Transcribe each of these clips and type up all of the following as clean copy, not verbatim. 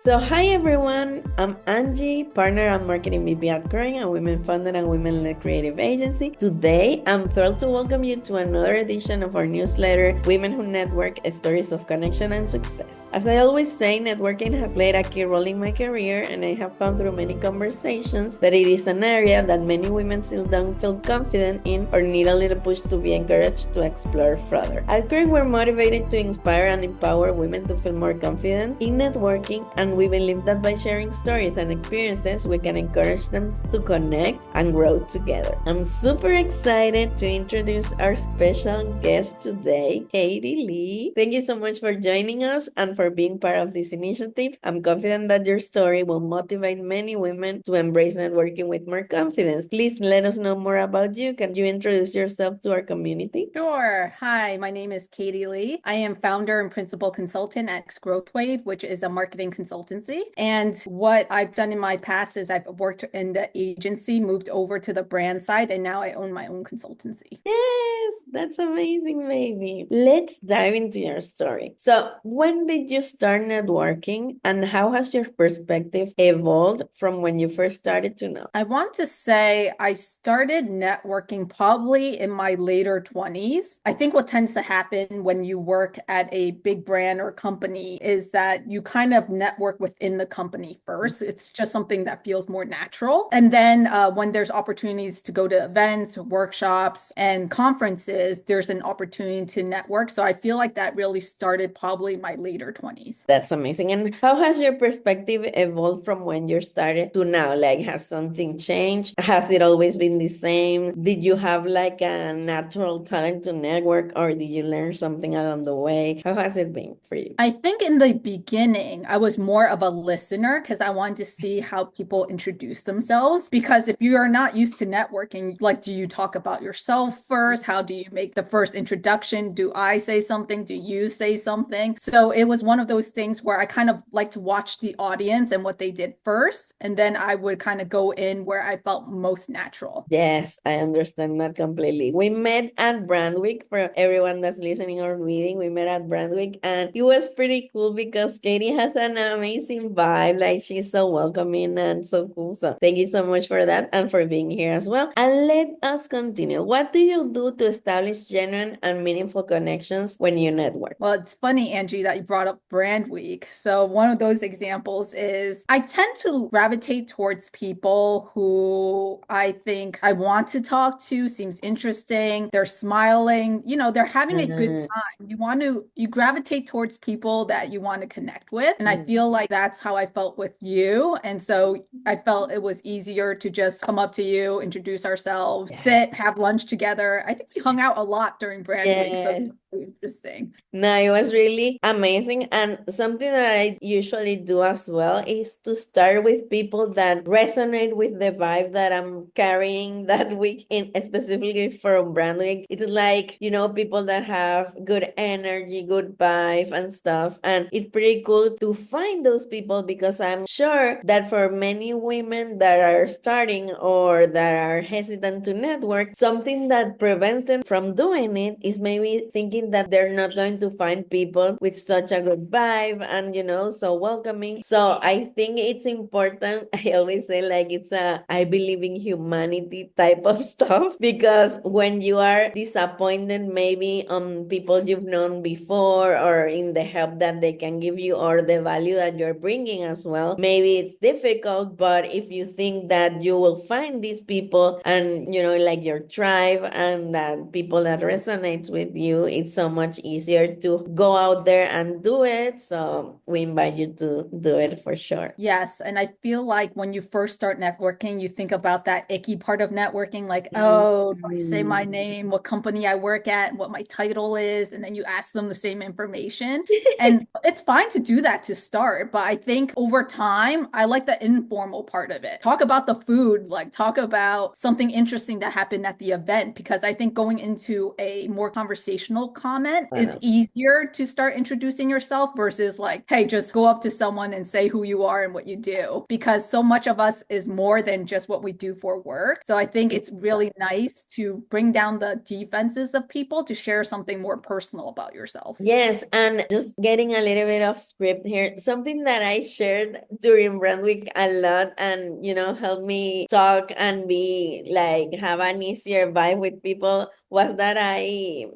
So, hi everyone, I'm Angie, partner and marketing VP at Growing, a women-funded and women-led creative agency. Today, I'm thrilled to welcome you to another edition of our newsletter, Women Who Network, Stories of Connection and Success. As I always say, networking has played a key role in my career, and I have found through many conversations that it is an area that many women still don't feel confident in or need a little push to be encouraged to explore further. At Growing, we're motivated to inspire and empower women to feel more confident in networking, and we believe that by sharing stories and experiences, we can encourage them to connect and grow together. I'm super excited to introduce our special guest today, Katy Lee. Thank you so much for joining us and for being part of this initiative. I'm confident that your story will motivate many women to embrace networking with more confidence. Please let us know more about you. Can you introduce yourself to our community? Sure. Hi, my name is Katy Lee. I am founder and principal consultant at Growth Wave, which is a marketing consultancy. And what I've done in my past is I've worked in the agency, moved over to the brand side, and now I own my own consultancy. Yes, that's amazing, baby. Let's dive into your story. So, when did you start networking, and how has your perspective evolved from when you first started to now? I want to say I started networking probably in my later 20s. I think what tends to happen when you work at a big brand or company is that you kind of network within the company first. It's just something that feels more natural. And then when there's opportunities to go to events, workshops, and conferences, there's an opportunity to network. So I feel like that really started probably my later 20s. That's amazing. And how has your perspective evolved from when you started to now? Like, has something changed? Has it always been the same? Did you have like a natural talent to network, or did you learn something along the way? How has it been for you? I think in the beginning, I was more of a listener because I wanted to see how people introduce themselves. Because if you are not used to networking, like, do you talk about yourself first? How do you make the first introduction? Do I say something? Do you say something? So it was one of those things where I kind of like to watch the audience and what they did first. And then I would kind of go in where I felt most natural. Yes, I understand that completely. We met at Brandwick. For everyone that's listening or reading, we met at Brandwick, and it was pretty cool because Katy has an amazing vibe. Like, she's so welcoming and so cool. So thank you so much for that and for being here as well. And let us continue. What do you do to establish genuine and meaningful connections when you network? Well, it's funny, Angie, that you brought up Brand Week. So, one of those examples is I tend to gravitate towards people who I think I want to talk to, seems interesting. They're smiling, they're having a good Mhm. time. You gravitate towards people that you want to connect with. And I feel like that's how I felt with you. And so I felt it was easier to just come up to you, introduce ourselves, Yeah. sit, have lunch together. I think we hung out a lot during Brand Week. So, Yeah. interesting. No, it was really amazing. And something that I usually do as well is to start with people that resonate with the vibe that I'm carrying that week, in specifically for brand week. It's like, people that have good energy, good vibe and stuff. And it's pretty cool to find those people, because I'm sure that for many women that are starting or that are hesitant to network, something that prevents them from doing it is maybe thinking that they're not going to find people with such a good vibe and so welcoming. So I think it's important. I always say, like, it's a I believe in humanity type of stuff, because when you are disappointed maybe on people you've known before, or in the help that they can give you, or the value that you're bringing as well, maybe it's difficult. But if you think that you will find these people, and like your tribe, and that people that resonates with you, it's so much easier to go out there and do it. So we invite you to do it for sure. Yes. And I feel like when you first start networking, you think about that icky part of networking, like, oh, do I say my Mhm. name, what company I work at, and what my title is? And then you ask them the same information. And it's fine to do that to start. But I think over time, I like the informal part of it. Talk about the food, like, talk about something interesting that happened at the event, because I think going into a more conversational comment is Wow. easier to start introducing yourself versus like, hey, just go up to someone and say who you are and what you do. Because so much of us is more than just what we do for work. So I think it's really nice to bring down the defenses of people to share something more personal about yourself. Yes, and just getting a little bit of script here, something that I shared during Brand Week a lot and, helped me talk and be like, have an easier vibe with people was that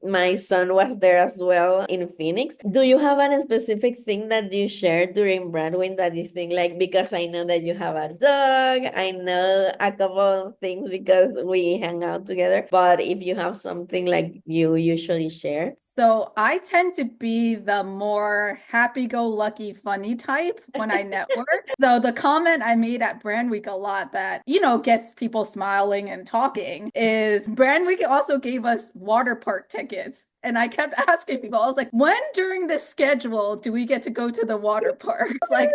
my son was there as well in Phoenix. Do you have a specific thing that you shared during Brand Week that you think like, because I know that you have a dog, I know a couple of things because we hang out together, but if you have something like you usually share? So I tend to be the more happy-go-lucky, funny type when I network. So the comment I made at Brand Week a lot that, gets people smiling and talking is Brand Week also gave us water park tickets. And I kept asking people, I was like, when during this schedule do we get to go to the water park? It's like,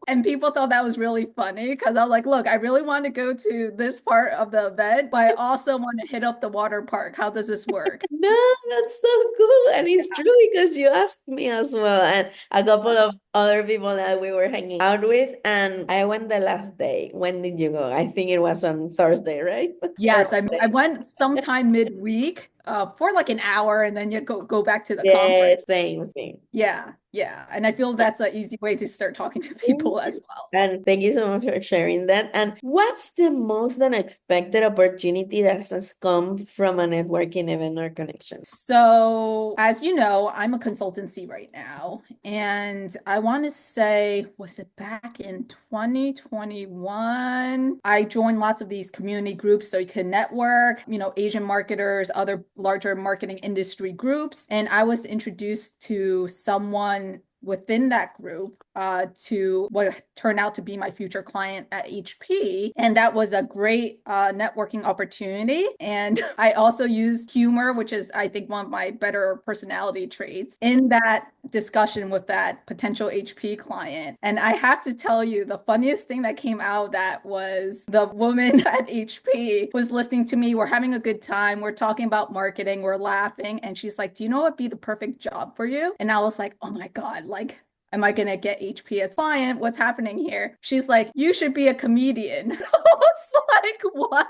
and people thought that was really funny because I was like, look, I really want to go to this part of the event, but I also want to hit up the water park. How does this work? No, that's so cool. And it's true because you asked me as well, and a couple of other people that we were hanging out with. And I went the last day. When did you go? I think it was on Thursday, right? Or Yes, I went sometime midweek for like an hour and then you go back to the yeah, conference. same, same. Yeah, yeah. And I feel that's an easy way to start talking to people as well. And thank you so much for sharing that. And what's the most unexpected opportunity that has come from a networking event or connection? So, as you know, I'm a consultancy right now. And I want to say, was it back in 2021? I joined lots of these community groups so you can network, Asian marketers, other larger marketing industry groups. And I was introduced to someone within that group to what turned out to be my future client at HP. And that was a great networking opportunity. And I also used humor, which is, I think, one of my better personality traits in that discussion with that potential HP client. And I have to tell you, the funniest thing that came out of that was the woman at HP was listening to me. We're having a good time. We're talking about marketing. We're laughing. And she's like, do you know what would be the perfect job for you? And I was like, oh my God, like, am I going to get HP as client? What's happening here? She's like, you should be a comedian. I was like, what?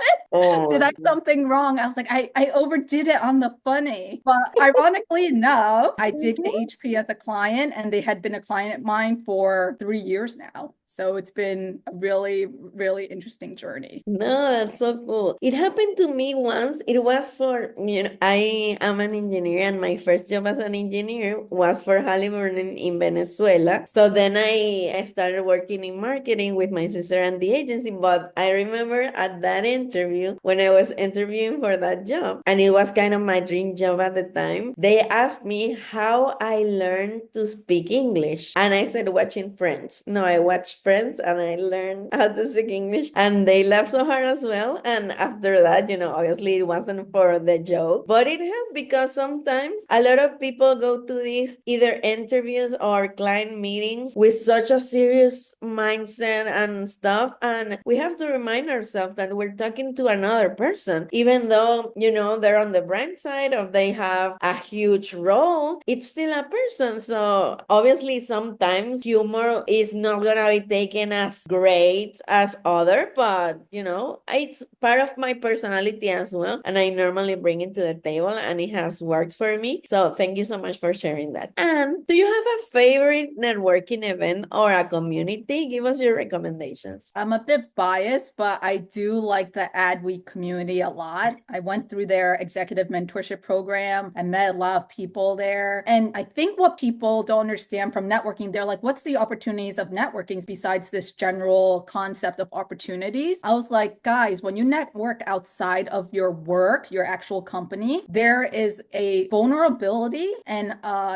Did I Oh, do something wrong? I was like, I overdid it on the funny. But ironically enough, I did get HP as a client and they had been a client of mine for 3 years now. So it's been a really, really interesting journey. no, that's so cool. It happened to me once. It was for, I am an engineer, and my first job as an engineer was for Halliburton in Venezuela. So then I started working in marketing with my sister and the agency. But I remember at that interview, when I was interviewing for that job, and it was kind of my dream job at the time, they asked me how I learned to speak English. And I said, watching Friends. No, I watched Friends and I learned how to speak English. And they laughed so hard as well. And after that, obviously it wasn't for the joke, but it helped because sometimes a lot of people go to these either interviews or client meetings with such a serious mindset and stuff. And we have to remind ourselves that we're talking to another person, even though, they're on the brand side or they have a huge role, it's still a person. So obviously sometimes humor is not gonna be taken as great as other, but it's part of my personality as well, and I normally bring it to the table, and it has worked for me. So thank you so much for sharing that. And do you have a favorite networking event or a community? Give us your recommendations. I'm a bit biased, but I do like the Adweek community a lot. I went through their executive mentorship program. I met a lot of people there. And I think what people don't understand from networking, they're like, what's the opportunities of networking besides this general concept of opportunities? I was like, guys, when you network outside of your work, your actual company, there is a vulnerability and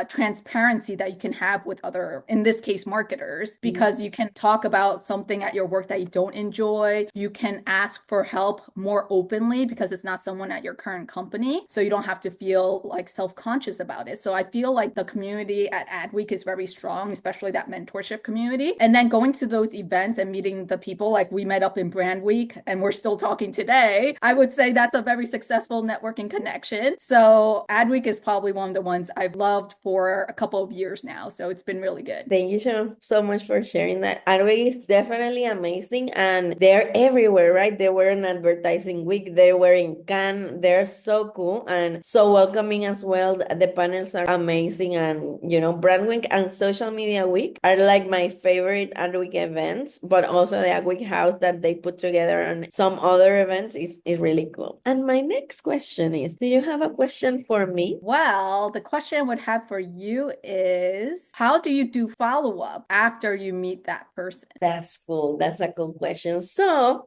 transparency that you can have with other other, in this case, marketers, because you can talk about something at your work that you don't enjoy. You can ask for help more openly because it's not someone at your current company. So you don't have to feel like self-conscious about it. So I feel like the community at Adweek is very strong, especially that mentorship community. And then going to those events and meeting the people, like we met up in Brand Week and we're still talking today, I would say that's a very successful networking connection. So Adweek is probably one of the ones I've loved for a couple of years now. So it's been really good. Thank you so much for sharing that. Adway is definitely amazing and they're everywhere, right? They were in advertising week, they were in Cannes. They're so cool and so welcoming as well. The panels are amazing and Brand Week and Social Media Week are like my favorite Adweek events, but also the Adweek House that they put together and some other events is really cool. And my next question is, do you have a question for me? Well, the question I would have for you is, how do you do follow-up after you meet that person? That's cool. That's a cool question. So,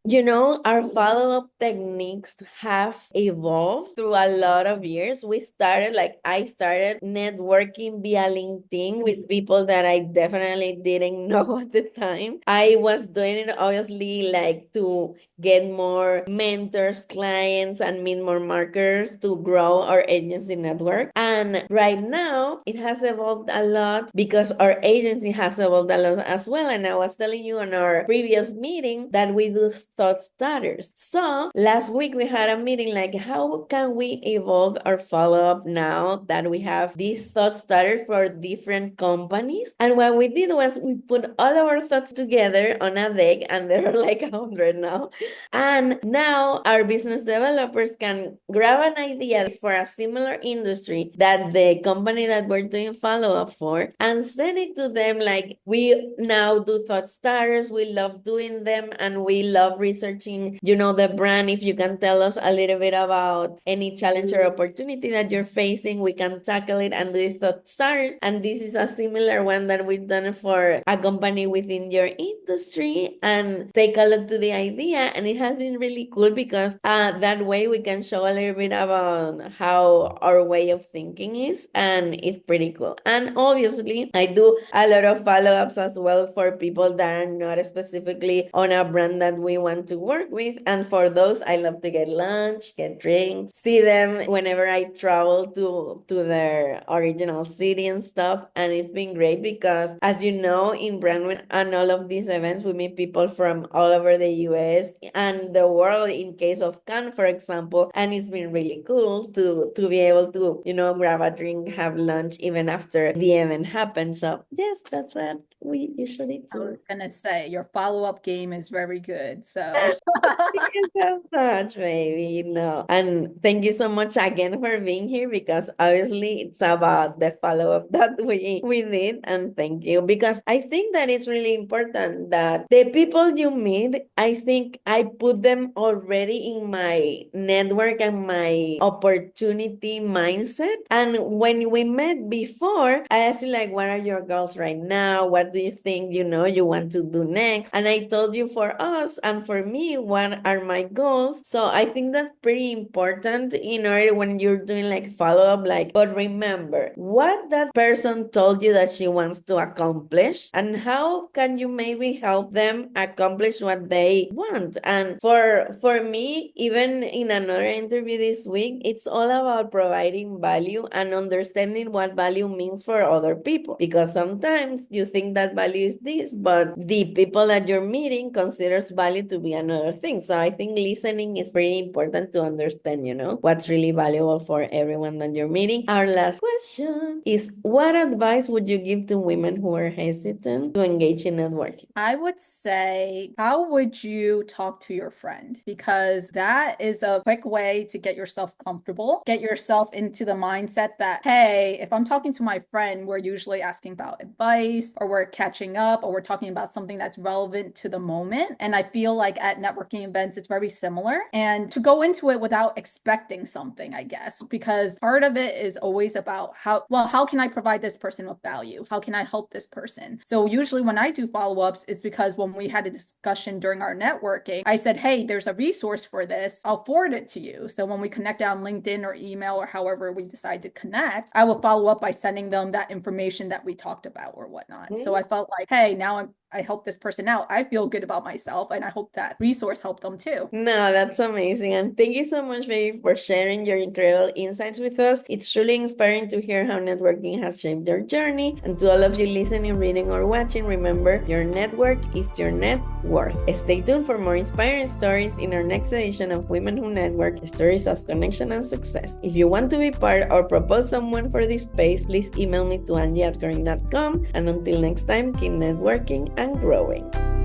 our follow-up techniques have evolved through a lot of years. I started networking via LinkedIn with people that I definitely didn't know at the time. I was doing it obviously like to get more mentors, clients, and meet more marketers to grow our agency network. And right now, it has evolved a lot because our agency has evolved a lot as well. And I was telling you on our previous meeting that we do thought starters. So last week we had a meeting like, how can we evolve our follow-up now that we have these thought starters for different companies? And what we did was we put all of our thoughts together on a deck, and there are like 100 now. And now our business developers can grab an idea for a similar industry that the company that we're doing follow-up for and send it to them. Like, we now do thought starters, we love doing them, and we love researching the brand. If you can tell us a little bit about any challenge or opportunity that you're facing, we can tackle it and do thought starters. And this is a similar one that we've done for a company within your industry, and take a look to the idea. And it has been really cool because that way we can show a little bit about how our way of thinking is, and it's pretty cool. And obviously I do a lot of follow-ups as well for people that are not specifically on a brand that we want to work with. And for those, I love to get lunch, get drinks, see them whenever I travel to their original city and stuff. And it's been great because, as you know, in Brandwin and all of these events, we meet people from all over the US and the world, in case of Cannes, for example. And it's been really cool to be able to grab a drink, have lunch even after the event happens. So yes, that's what we usually I do. was gonna say your follow-up game is very good. So Thank you so much, baby. And thank you so much again for being here, because obviously it's about the follow-up that we did. And thank you, because I think that it's really important that the people you meet, I think I put them already in my network and my opportunity mindset. And when we met before, I asked you like, what are your goals right now? What do you think you want to do next? And I told you, for us and for me, what are my goals. So I think that's pretty important in order when you're doing like follow-up, like, but remember what that person told you that she wants to accomplish, and how can you maybe help them accomplish what they want. And for me, even in another interview this week, it's all about providing value and understanding what value means for other people, because sometimes you think that value is this, but the people that you're meeting considers value to be another thing. So I think listening is pretty important to understand what's really valuable for everyone that you're meeting. Our last question is, what advice would you give to women who are hesitant to engage in networking? I would say, how would you talk to your friend? Because that is a quick way to get yourself comfortable, get yourself into the mindset that, hey, if I'm talking to my friend, we're usually asking about advice, or we're catching up, or we're talking about something that's relevant to the moment. And I feel like at networking events, it's very similar. And to go into it without expecting something, I guess, because part of it is always about how can I provide this person with value? How can I help this person? So usually when I do follow-ups, it's because when we had a discussion during our networking, I said, hey, there's a resource for this. I'll forward it to you. So when we connect on LinkedIn or email or however we decide to connect, I will follow up by sending them that information that we talked about or whatnot. So I felt like, hey, now I helped this person out. I feel good about myself, and I hope that resource helped them too. No, that's amazing. And thank you so much, baby, for sharing your incredible insights with us. It's truly inspiring to hear how networking has shaped your journey. And to all of you listening, reading, or watching, remember, your network is your net worth. Stay tuned for more inspiring stories in our next edition of Women Who Network, Stories of Connection and Success. If you want to be part or propose someone for this space, please email me to angie@current.com. And until next time, keep networking and growing.